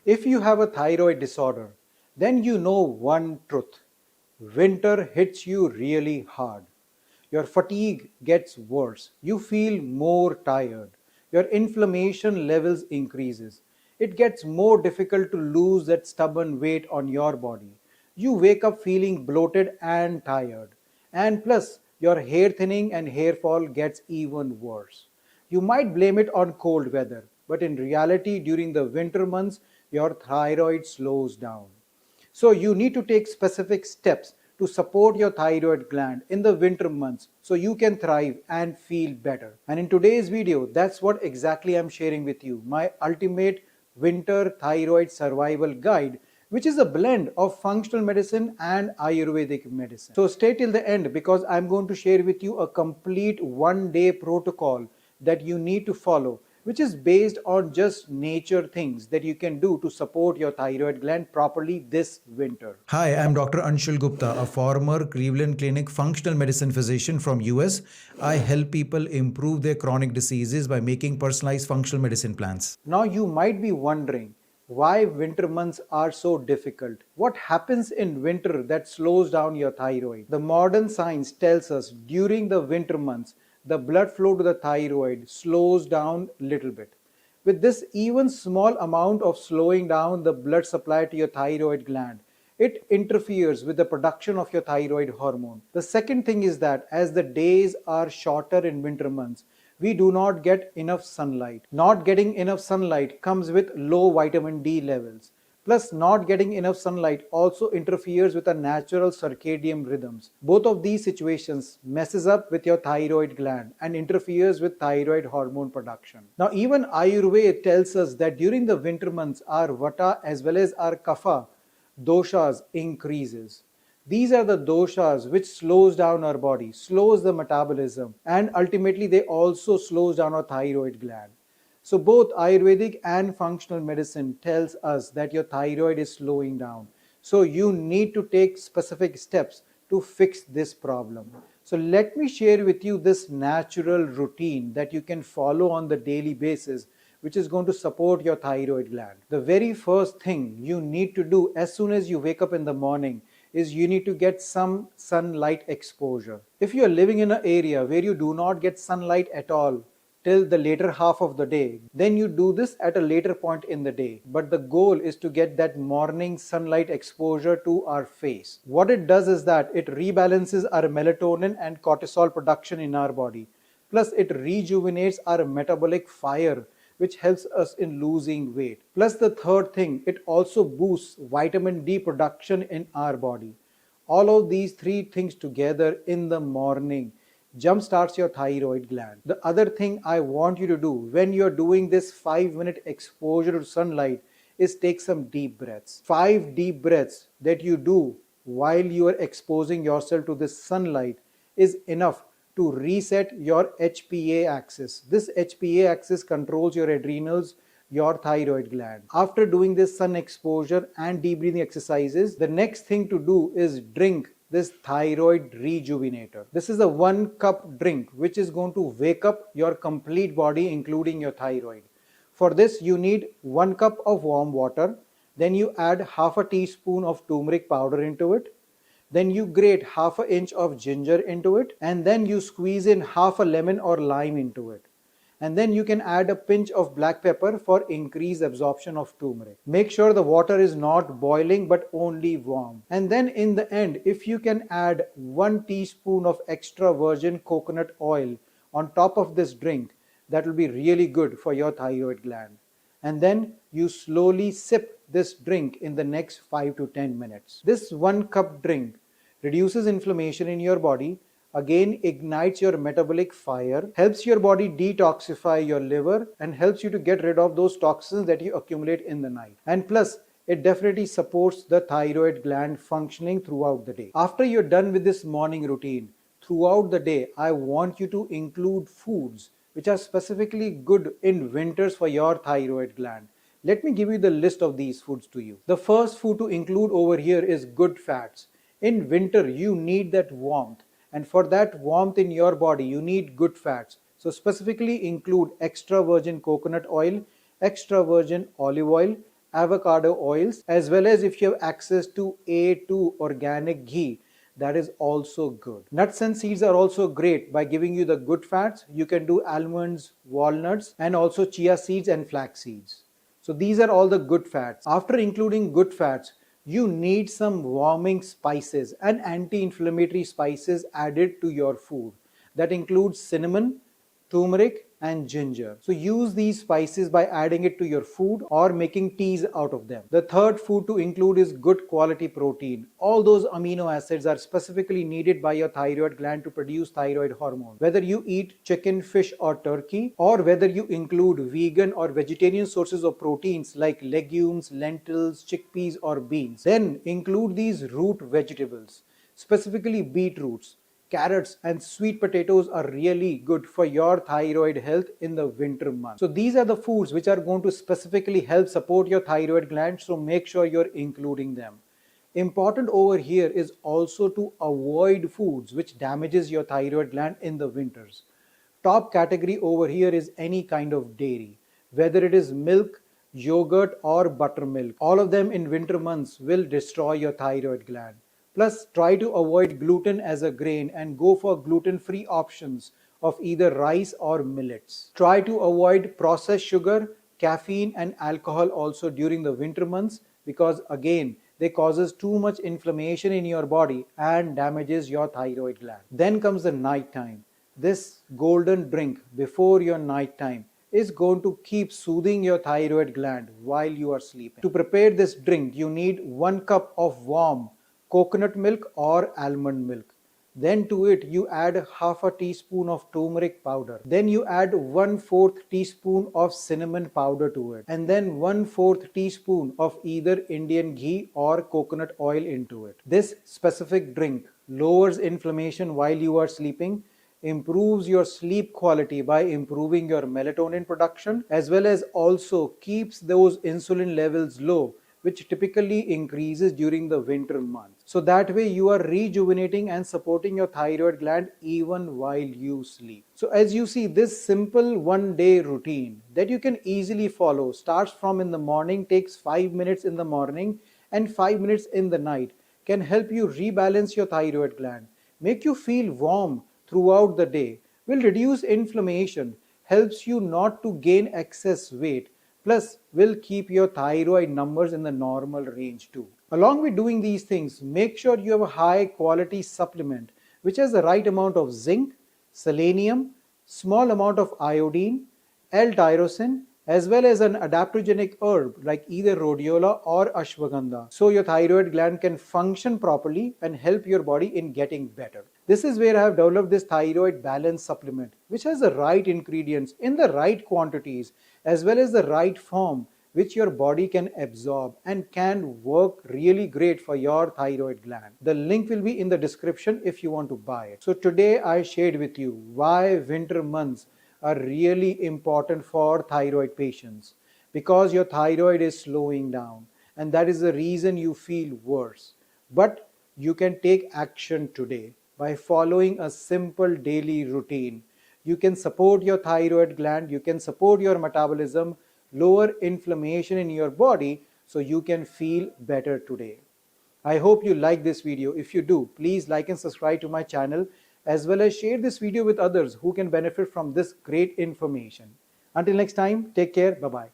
If you have a thyroid disorder, then you know one truth. Winter hits you really hard. Your fatigue gets worse. You feel more tired. Your inflammation levels increases. It gets more difficult to lose that stubborn weight on your body. You wake up feeling bloated and tired. And plus, your hair thinning and hair fall gets even worse. You might blame it on cold weather, but in reality, during the winter months, your thyroid slows down. So you need to take specific steps to support your thyroid gland in the winter months so you can thrive and feel better. And in today's video, that's what exactly I'm sharing with you, my ultimate winter thyroid survival guide, which is a blend of functional medicine and Ayurvedic medicine. So stay till the end because I'm going to share with you a complete 1 day protocol that you need to follow, which is based on just nature things that you can do to support your thyroid gland properly this winter. Hi, I'm Dr. Anshul Gupta, a former Cleveland Clinic functional medicine physician from US. I help people improve their chronic diseases by making personalized functional medicine plans. Now you might be wondering why winter months are so difficult. What happens in winter that slows down your thyroid? The modern science tells us during the winter months the blood flow to the thyroid slows down a little bit. With this even small amount of slowing down the blood supply to your thyroid gland, it interferes with the production of your thyroid hormone. The second thing is that as the days are shorter in winter months, we do not get enough sunlight. Not getting enough sunlight comes with low vitamin D levels. Plus, not getting enough sunlight also interferes with our natural circadian rhythms. Both of these situations messes up with your thyroid gland and interferes with thyroid hormone production. Now, even Ayurveda tells us that during the winter months, our vata as well as our kapha doshas increases. These are the doshas which slows down our body, slows the metabolism, and ultimately they also slows down our thyroid gland. So both Ayurvedic and functional medicine tells us that your thyroid is slowing down. So you need to take specific steps to fix this problem. So let me share with you this natural routine that you can follow on the daily basis, which is going to support your thyroid gland. The very first thing you need to do as soon as you wake up in the morning is you need to get some sunlight exposure. If you are living in an area where you do not get sunlight at all till the later half of the day, then you do this at a later point in the day. But the goal is to get that morning sunlight exposure to our face. What it does is that it rebalances our melatonin and cortisol production in our body. Plus it rejuvenates our metabolic fire, which helps us in losing weight. Plus the third thing, it also boosts vitamin D production in our body. All of these three things together in the morning jumpstarts your thyroid gland. The other thing I want you to do when you're doing this 5-minute exposure to sunlight is take some deep breaths. 5 deep breaths that you do while you are exposing yourself to this sunlight is enough to reset your HPA axis. This HPA axis controls your adrenals, your thyroid gland. After doing this sun exposure and deep breathing exercises, the next thing to do is drink this thyroid rejuvenator. This is a 1 cup drink which is going to wake up your complete body including your thyroid. For this you need 1 cup of warm water, then you add half a teaspoon of turmeric powder into it, then you grate half an inch of ginger into it, and then you squeeze in half a lemon or lime into it. And then you can add a pinch of black pepper for increased absorption of turmeric. Make sure the water is not boiling but only warm. And then in the end, if you can add 1 teaspoon of extra virgin coconut oil on top of this drink, that will be really good for your thyroid gland. And then you slowly sip this drink in the next 5 to 10 minutes. This 1 cup drink reduces inflammation in your body, again ignites your metabolic fire, helps your body detoxify your liver, and helps you to get rid of those toxins that you accumulate in the night. And plus, it definitely supports the thyroid gland functioning throughout the day. After you're done with this morning routine, throughout the day, I want you to include foods which are specifically good in winters for your thyroid gland. Let me give you the list of these foods to you. The first food to include over here is good fats. In winter, you need that warmth. And for that warmth in your body, you need good fats. So specifically include extra virgin coconut oil, extra virgin olive oil, avocado oils, as well as if you have access to A2 organic ghee, that is also good. Nuts and seeds are also great by giving you the good fats. You can do almonds, walnuts, and also chia seeds and flax seeds. So these are all the good fats. After including good fats, you need some warming spices and anti-inflammatory spices added to your food. That includes cinnamon, turmeric, and ginger. So use these spices by adding it to your food or making teas out of them. The third food to include is good quality protein. All those amino acids are specifically needed by your thyroid gland to produce thyroid hormone. Whether you eat chicken, fish, or turkey, or whether you include vegan or vegetarian sources of proteins like legumes, lentils, chickpeas, or beans, then include these root vegetables, specifically beetroots. Carrots and sweet potatoes are really good for your thyroid health in the winter months. So these are the foods which are going to specifically help support your thyroid gland, so make sure you're including them. Important over here is also to avoid foods which damages your thyroid gland in the winters. Top category over here is any kind of dairy, whether it is milk, yogurt, or buttermilk. All of them in winter months will destroy your thyroid gland. Plus, try to avoid gluten as a grain and go for gluten-free options of either rice or millets. Try to avoid processed sugar, caffeine, and alcohol also during the winter months, because again, they causes too much inflammation in your body and damages your thyroid gland. Then comes the night time. This golden drink before your night time is going to keep soothing your thyroid gland while you are sleeping. To prepare this drink, you need 1 cup of warm coconut milk or almond milk. Then to it you add half a teaspoon of turmeric powder. Then you add 1/4 teaspoon of cinnamon powder to it. And then 1/4 teaspoon of either Indian ghee or coconut oil into it. This specific drink lowers inflammation while you are sleeping, improves your sleep quality by improving your melatonin production, as well as also keeps those insulin levels low, which typically increases during the winter months. So that way you are rejuvenating and supporting your thyroid gland even while you sleep. So as you see, this simple 1-day routine that you can easily follow starts from in the morning, takes 5 minutes in the morning and 5 minutes in the night, can help you rebalance your thyroid gland, make you feel warm throughout the day, will reduce inflammation, helps you not to gain excess weight, plus will keep your thyroid numbers in the normal range too. Along with doing these things, make sure you have a high quality supplement which has the right amount of zinc, selenium, small amount of iodine, L-tyrosine, as well as an adaptogenic herb like either rhodiola or ashwagandha, so your thyroid gland can function properly and help your body in getting better. This is where I have developed this thyroid balance supplement, which has the right ingredients in the right quantities as well as the right form, which your body can absorb and can work really great for your thyroid gland. The link will be in the description if you want to buy it. So today I shared with you why winter months are really important for thyroid patients, because your thyroid is slowing down and that is the reason you feel worse. But you can take action today by following a simple daily routine. You can support your thyroid gland, you can support your metabolism, lower inflammation in your body so you can feel better today. I hope you like this video. If you do, please like and subscribe to my channel, as well as share this video with others who can benefit from this great information. Until next time, take care. Bye-bye.